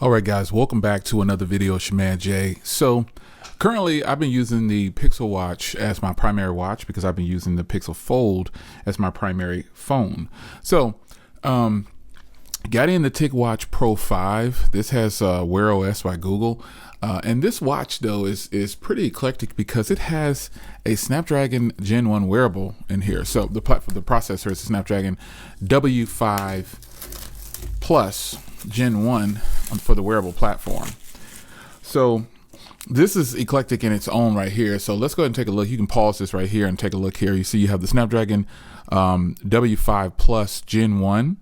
All right, guys, welcome back to another video. It's your man Jay. So currently I've been using the Pixel Watch as my primary watch because I've been using the Pixel Fold as my primary phone. So got in the TicWatch Pro 5. This has Wear OS by Google. And this watch though is pretty eclectic because it has a Snapdragon Gen 1 wearable in here. So the processor is a Snapdragon W5 Plus Gen 1 for the wearable platform. So this is eclectic in its own right here. So let's go ahead and take a look. You can pause this right here and take a look here. You see you have the Snapdragon W5 Plus Gen 1.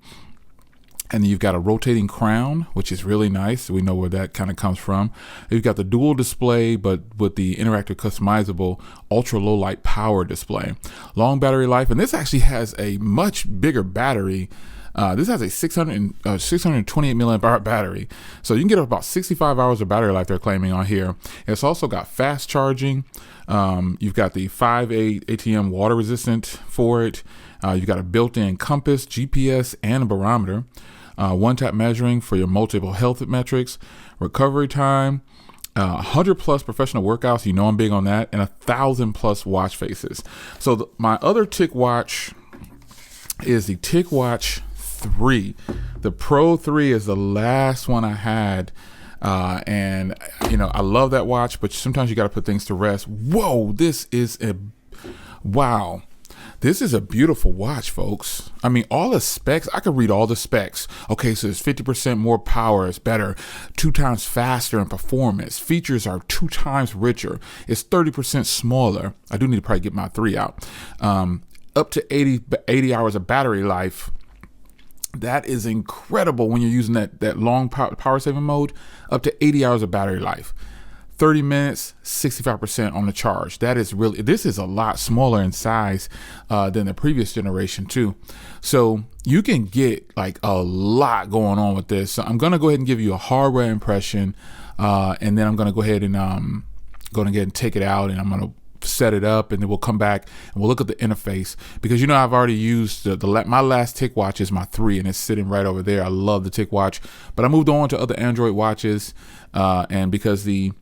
And then you've got a rotating crown, which is really nice. We know where that kind of comes from. You've got the dual display, but with the interactive customizable ultra low light power display. Long battery life, and this actually has a much bigger battery. This has a 628 milliamp hour battery. So you can get about 65 hours of battery life they're claiming on here. It's also got fast charging. You've got the 5A ATM water resistant for it. You've got a built-in compass, GPS, and a barometer. One-tap measuring for your multiple health metrics, recovery time, 100 plus professional workouts. You know I'm big on that, and 1,000 plus watch faces. So my other TicWatch is the TicWatch 3. The Pro 3 is the last one I had. And you know, I love that watch, but sometimes you got to put things to rest. Whoa, this is wow. This is a beautiful watch, folks. I mean, all the specs, I could read all the specs. Okay, so it's 50% more power, it's better, 2 times faster in performance. Features are 2 times richer. It's 30% smaller. I do need to probably get my 3 out. Up to 80 hours of battery life. That is incredible when you're using that long power saving mode. Up to 80 hours of battery life. 30 minutes, 65% on the charge. That is really, this is a lot smaller in size than the previous generation too. So you can get like a lot going on with this. So I'm gonna go ahead and give you a hardware impression, and then I'm gonna go ahead and take it out, and I'm gonna set it up, and then we'll come back and we'll look at the interface, because you know I've already used my last TicWatch is my 3, and it's sitting right over there. I love the TicWatch, but I moved on to other Android watches, and because the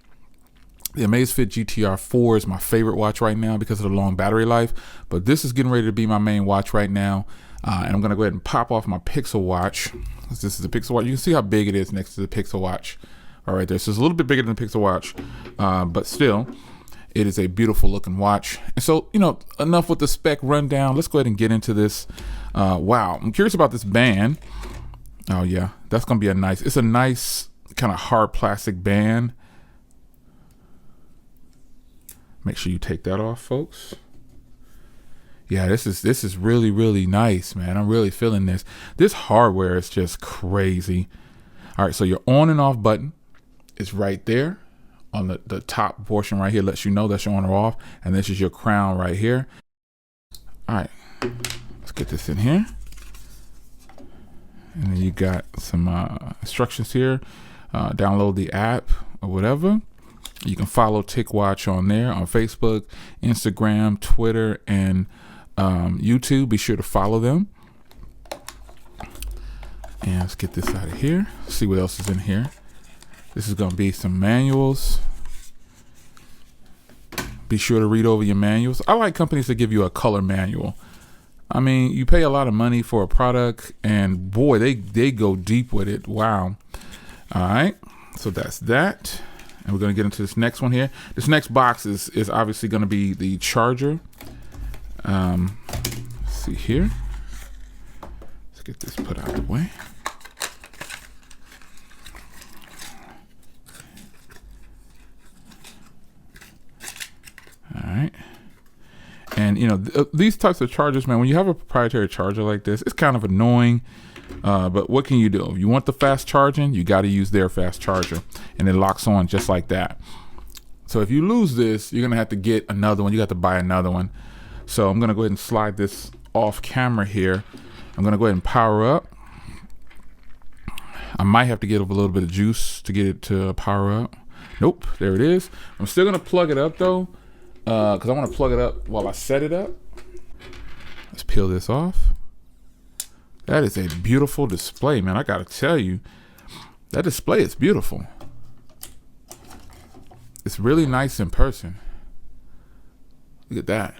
Amazfit GTR 4 is my favorite watch right now because of the long battery life, but this is getting ready to be my main watch right now. And I'm gonna go ahead and pop off my Pixel Watch. This is a Pixel Watch. You can see how big it is next to the Pixel Watch. All right, there. So it's a little bit bigger than the Pixel Watch, but still, it is a beautiful looking watch. And so, you know, enough with the spec rundown. Let's go ahead and get into this. Wow, I'm curious about this band. Oh yeah, that's gonna be it's a nice kind of hard plastic band. Make sure you take that off, folks. Yeah, this is really, really nice, man. I'm really feeling this. This hardware is just crazy. All right, so your on and off button is right there on the top portion right here. Lets you know that's your on or off. And this is your crown right here. All right, let's get this in here. And then you got some instructions here. Download the app or whatever. You can follow TicWatch on there on Facebook, Instagram, Twitter, and YouTube. Be sure to follow them. And let's get this out of here. See what else is in here. This is going to be some manuals. Be sure to read over your manuals. I like companies that give you a color manual. I mean, you pay a lot of money for a product, and boy, they go deep with it. Wow. All right. So that's that. And we're going to get into this next one here. This next box is obviously going to be the charger. Let's see here. Let's get this put out of the way. All right. And, you know, these types of chargers, man, when you have a proprietary charger like this, it's kind of annoying. But what can you do? If you want the fast charging, you got to use their fast charger, and it locks on just like that. So if you lose this, you're going to have to get another one. You got to buy another one. So I'm going to go ahead and slide this off camera here. I'm going to go ahead and power up. I might have to get a little bit of juice to get it to power up. Nope, there it is. I'm still going to plug it up though, because I want to plug it up while I set it up. Let's peel this off. That is a beautiful display, man. I gotta tell you, That display is beautiful. It's really nice in person. Look at that.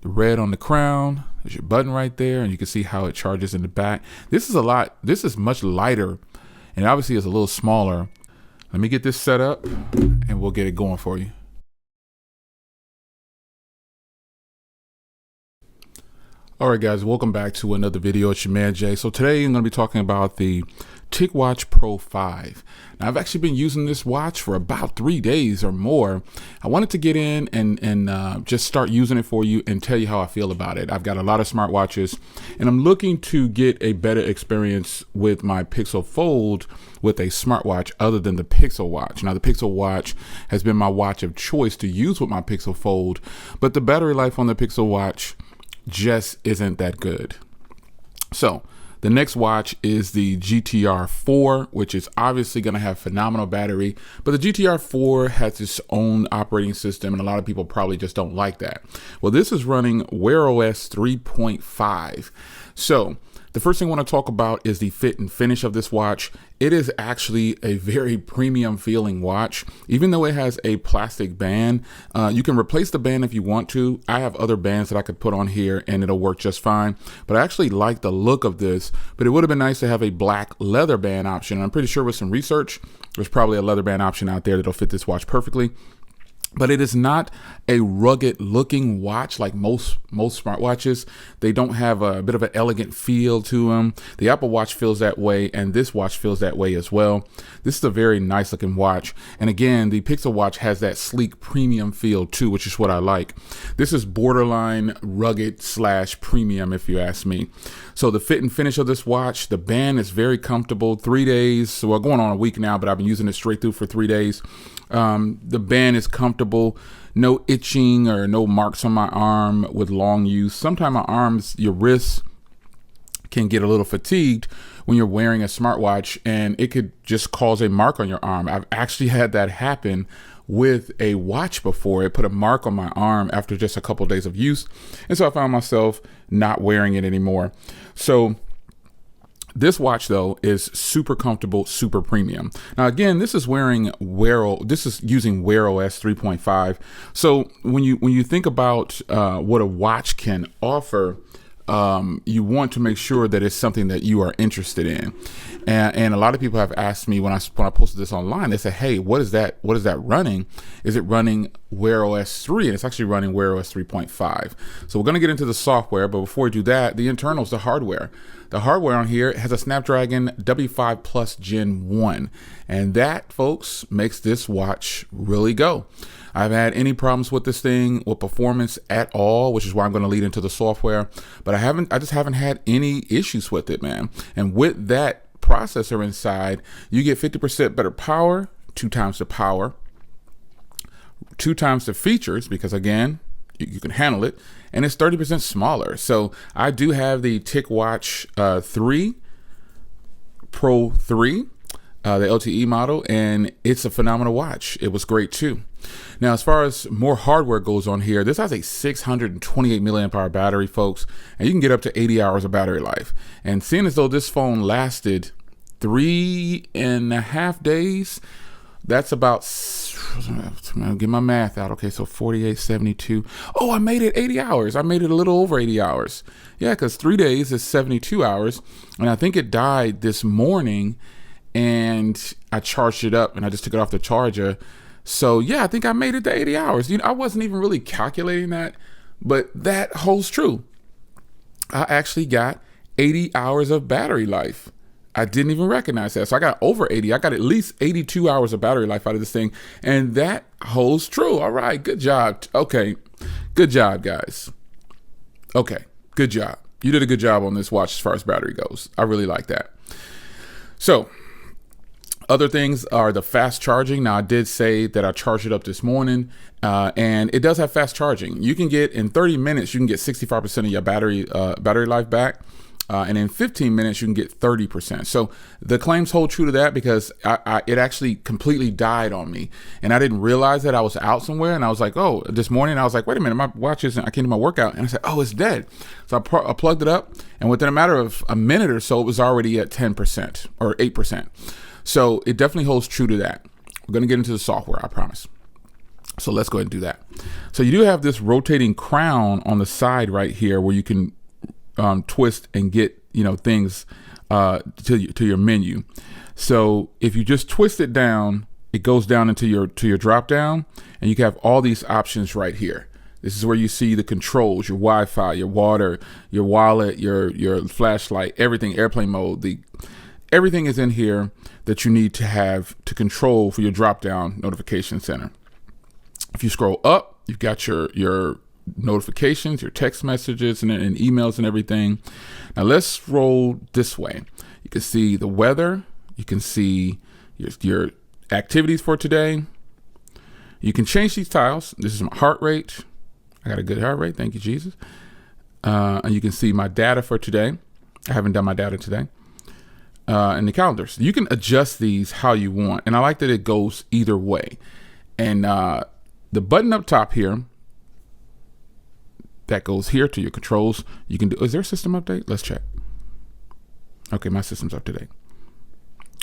The red on the crown. There's your button right there, and you can see how it charges in the back. This is much lighter, and obviously it's a little smaller. Let me get this set up and we'll get it going for you. All right, guys, welcome back to another video. It's your man Jay. So today I'm going to be talking about the TicWatch Pro 5. Now, I've actually been using this watch for about 3 days or more. I wanted to get in and just start using it for you and tell you how I feel about it. I've got a lot of smartwatches, and I'm looking to get a better experience with my Pixel Fold with a smartwatch other than the Pixel Watch. Now, the Pixel Watch has been my watch of choice to use with my Pixel Fold, but the battery life on the Pixel Watch just isn't that good. So the next watch is the GTR 4, which is obviously going to have phenomenal battery, but the GTR 4 has its own operating system, and a lot of people probably just don't like that. Well, this is running Wear OS 3.5. So the first thing I want to talk about is the fit and finish of this watch. It is actually a very premium feeling watch. Even though it has a plastic band, you can replace the band if you want to. I have other bands that I could put on here and it'll work just fine. But I actually like the look of this, but it would have been nice to have a black leather band option. And I'm pretty sure with some research, there's probably a leather band option out there that'll fit this watch perfectly. But it is not a rugged looking watch like most smartwatches. They don't have a bit of an elegant feel to them. The Apple Watch feels that way, and this watch feels that way as well. This is a very nice looking watch. And again, the Pixel Watch has that sleek premium feel too, which is what I like. This is borderline rugged / premium, if you ask me. So the fit and finish of this watch, the band is very comfortable. 3 days, so we're going on a week now, but I've been using it straight through for 3 days. The band is comfortable, no itching or no marks on my arm with long use. Sometimes my arms, your wrists can get a little fatigued when you're wearing a smartwatch, and it could just cause a mark on your arm. I've actually had that happen with a watch before. It put a mark on my arm after just a couple of days of use, and so I found myself not wearing it anymore. So this watch, though, is super comfortable, super premium. Now, again, this is using Wear OS 3.5. So when you think about what a watch can offer, you want to make sure that it's something that you are interested in. And a lot of people have asked me when I posted this online, they said, hey, what is that running? Is it running Wear OS 3? And it's actually running Wear OS 3.5. So we're going to get into the software, but before we do that, the internals, the hardware. The hardware on here has a Snapdragon W5 Plus Gen 1. And that, folks, makes this watch really go. I haven't had any problems with this thing with performance at all, which is why I'm going to lead into the software. But I just haven't had any issues with it, man. And with that processor inside, you get 50% better power, 2 times the power, 2 times the features, because again, you can handle it, and it's 30% smaller. So I do have the TicWatch 3 Pro 3, the LTE model, and it's a phenomenal watch. It was great too. Now, as far as more hardware goes on here, this has a 628 milliamp hour battery, folks, and you can get up to 80 hours of battery life. And seeing as though this phone lasted 3.5 days, that's about, get my math out. Okay, so 48, 72. Oh, I made it 80 hours. I made it a little over 80 hours. Yeah, because 3 days is 72 hours. And I think it died this morning, and I charged it up, and I just took it off the charger. So yeah, I think I made it to 80 hours. You know, I wasn't even really calculating that, but that holds true. I actually got 80 hours of battery life. I didn't even recognize that. So I got over 80. I got at least 82 hours of battery life out of this thing, and that holds true. All right, good job. Okay, good job, guys. Okay, good job. You did a good job on this watch as far as battery goes. I really like that. So other things are the fast charging. Now, I did say that I charged it up this morning, and it does have fast charging. You can get, in 30 minutes, you can get 65% of your battery life back. and in 15 minutes you can get 30%. So the claims hold true to that, because it actually completely died on me, and I didn't realize that. I was out somewhere and I was like, oh, this morning I was like, wait a minute, my watch isn't, I came to my workout, and I said, oh, it's dead. So I plugged it up, and within a matter of a minute or so, it was already at 10% or 8%. So it definitely holds true to that. We're going to get into the software, I promise. So let's go ahead and do that. So you do have this rotating crown on the side right here where you can twist and get, things to your menu. So if you just twist it down, it goes down into your drop down, and you can have all these options right here. This is where you see the controls, your Wi-Fi, your water, your wallet, your flashlight, everything, airplane mode. Everything is in here that you need to have to control for your drop down notification center. If you scroll up, you've got your notifications, your text messages, and emails and everything. Now let's roll this way. You can see the weather. You can see your activities for today. You can change these tiles. This is my heart rate. I got a good heart rate. Thank you, Jesus. And you can see my data for today. I haven't done my data today. And the calendars. You can adjust these how you want. And I like that it goes either way. And the button up top here, that goes here to your controls. You can do, is there a system update? Let's check. Okay, my system's up to date.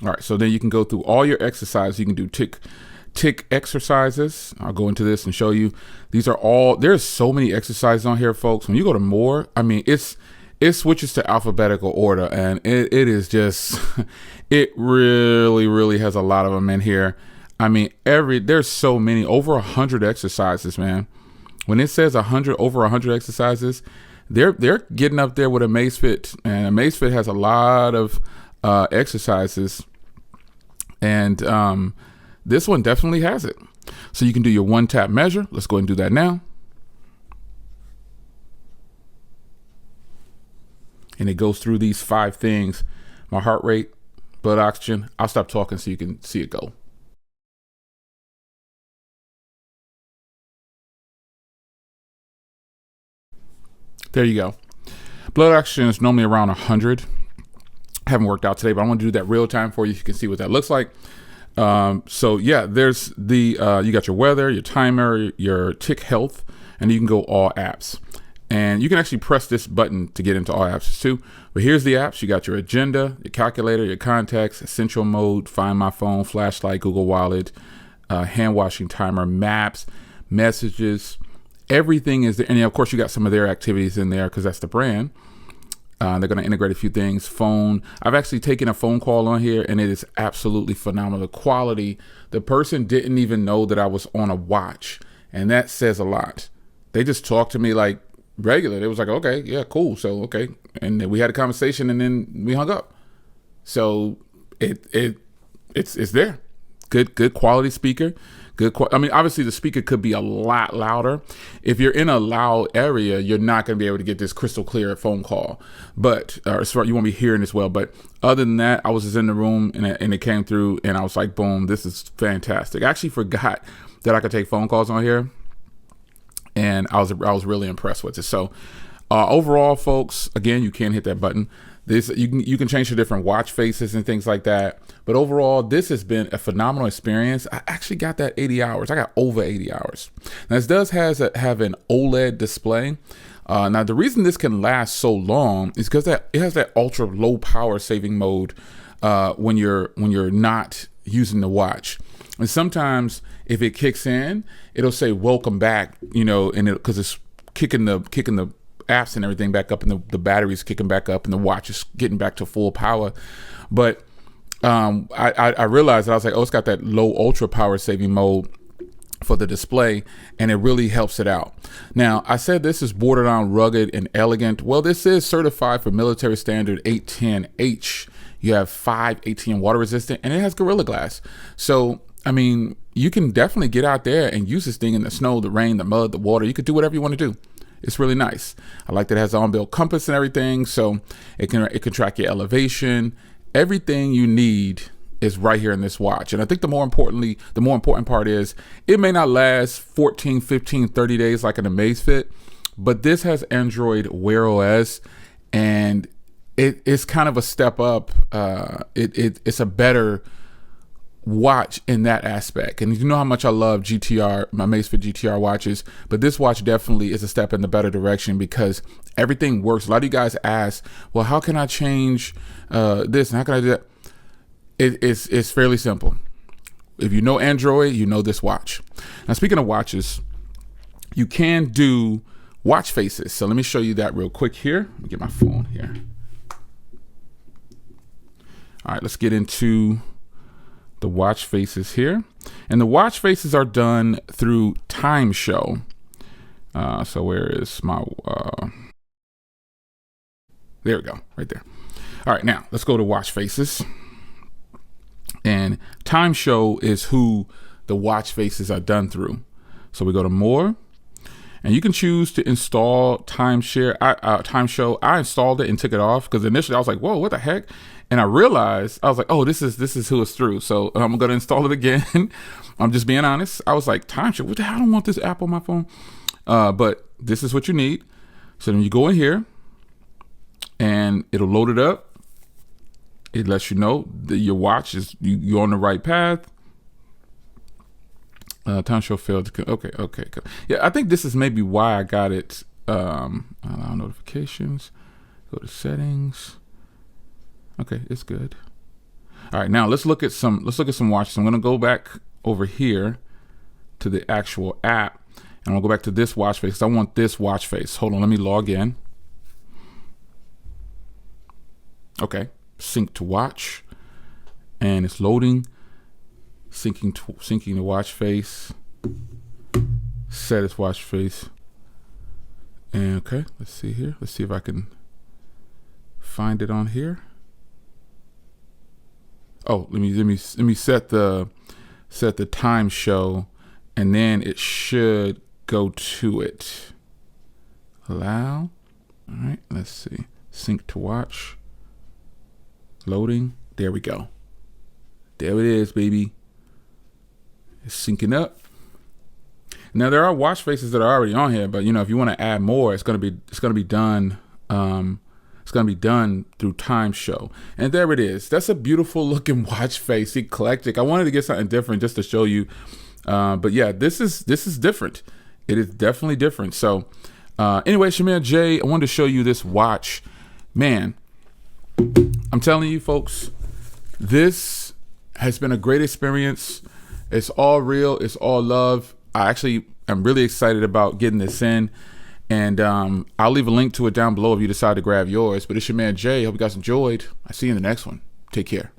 All right, so then you can go through all your exercises. You can do tick exercises. I'll go into this and show you. These are all, there's so many exercises on here, folks. When you go to more, I mean, it switches to alphabetical order, and it is just, it really has a lot of them in here. I mean, there's so many, over 100 exercises, man. When it says over 100 exercises, they're getting up there with Amazfit, and Amazfit has a lot of exercises, and this one definitely has it. So you can do your one tap measure. Let's go ahead and do that now. And it goes through these 5 things: my heart rate, blood oxygen. I'll stop talking so you can see it go. There you go. Blood oxygen is normally around 100. I haven't worked out today, but I want to do that real time for you. You can see what that looks like. So yeah, there's you got your weather, your timer, your tick health, and you can go all apps. And you can actually press this button to get into all apps too. But here's the apps. You got your agenda, your calculator, your contacts, essential mode, find my phone, flashlight, Google Wallet, hand washing timer, maps, messages. Everything is there. And of course, you got some of their activities in there because that's the brand. They're going to integrate a few things. Phone. I've actually taken a phone call on here, and it is absolutely phenomenal. The quality. The person didn't even know that I was on a watch, and that says a lot. They just talked to me like regular. It was like, okay, yeah, cool. So, okay. And then we had a conversation, and then we hung up. So it's there. Good quality speaker. I mean, obviously the speaker could be a lot louder. If you're in a loud area, you're not going to be able to get this crystal clear phone call, but you won't be hearing as well. But other than that, I was just in the room and it came through, and I was like, boom, this is fantastic. I actually forgot that I could take phone calls on here, and I was really impressed with it. So overall, folks, again, you can hit that button. This you can change the different watch faces and things like that. But overall, this has been a phenomenal experience. I actually got that 80 hours. I got over 80 hours. Now, this does have an OLED display. Now, the reason this can last so long is because it has that ultra low power saving mode when you're not using the watch. And sometimes if it kicks in, it'll say welcome back, and because it's kicking the apps and everything back up, and the battery's kicking back up, and the watch is getting back to full power. But I realized that I was like, oh, it's got that low ultra power saving mode for the display, and it really helps it out. Now, I said this is bordered on rugged and elegant. Well, this is certified for military standard 810H. You have 5 ATM water resistant, and it has Gorilla Glass. So, I mean, you can definitely get out there and use this thing in the snow, the rain, the mud, the water. You could do whatever you want to do. It's really nice. I like that it has an on-built compass and everything, so it can track your elevation. Everything you need is right here in this watch. And I think the more important part is it may not last 14, 15, 30 days like an Amazfit, but this has Android Wear OS, and it's kind of a step up. It's a better watch in that aspect. And you know how much I love GTR, my Amazfit GTR watches, but this watch definitely is a step in the better direction because everything works. A lot of you guys ask, well, how can I change this and how can I do that? It's fairly simple. If you know Android, you know this watch. Now, speaking of watches, you can do watch faces. So let me show you that real quick here. Let me get my phone here. All right, let's get into the watch faces here. And the watch faces are done through Time Show. So where is my, there we go, right there. All right, now let's go to watch faces. And Time Show is who the watch faces are done through. So we go to more, and you can choose to install Time Show. I installed it and took it off because initially I was like, whoa, what the heck? And I realized, I was like, oh, this is who it's through. So I'm going to install it again. I'm just being honest. I was like, Time Show, what the hell? I don't want this app on my phone. But this is what you need. So then you go in here and it'll load it up. It lets you know that your watch is, you're on the right path. Time Show failed to, okay. Yeah, I think this is maybe why I got it. Allow notifications, go to settings. Okay, it's good. All right, now let's look at some watches. I'm gonna go back over here to the actual app, and I'll go back to this watch face. I want this watch face. Hold on, let me log in. Okay, sync to watch, and it's loading. Syncing the watch face. Set its watch face. And okay, let's see here. Let's see if I can find it on here. Oh, let me set the Time Show, and then it should go to it. Allow. All right, let's see. Sync to watch. Loading. There we go. There it is, baby. It's syncing up. Now there are watch faces that are already on here, but you know, if you want to add more, it's gonna be done. It's gonna be done through Time Show. And there it is. That's a beautiful looking watch face, eclectic. I wanted to get something different just to show you. But yeah, this is different. It is definitely different. So anyway, Shamir J, I wanted to show you this watch. Man, I'm telling you folks, this has been a great experience. It's all real. It's all love. I actually am really excited about getting this in. And I'll leave a link to it down below if you decide to grab yours. But it's your man Jay. Hope you guys enjoyed. I'll see you in the next one. Take care.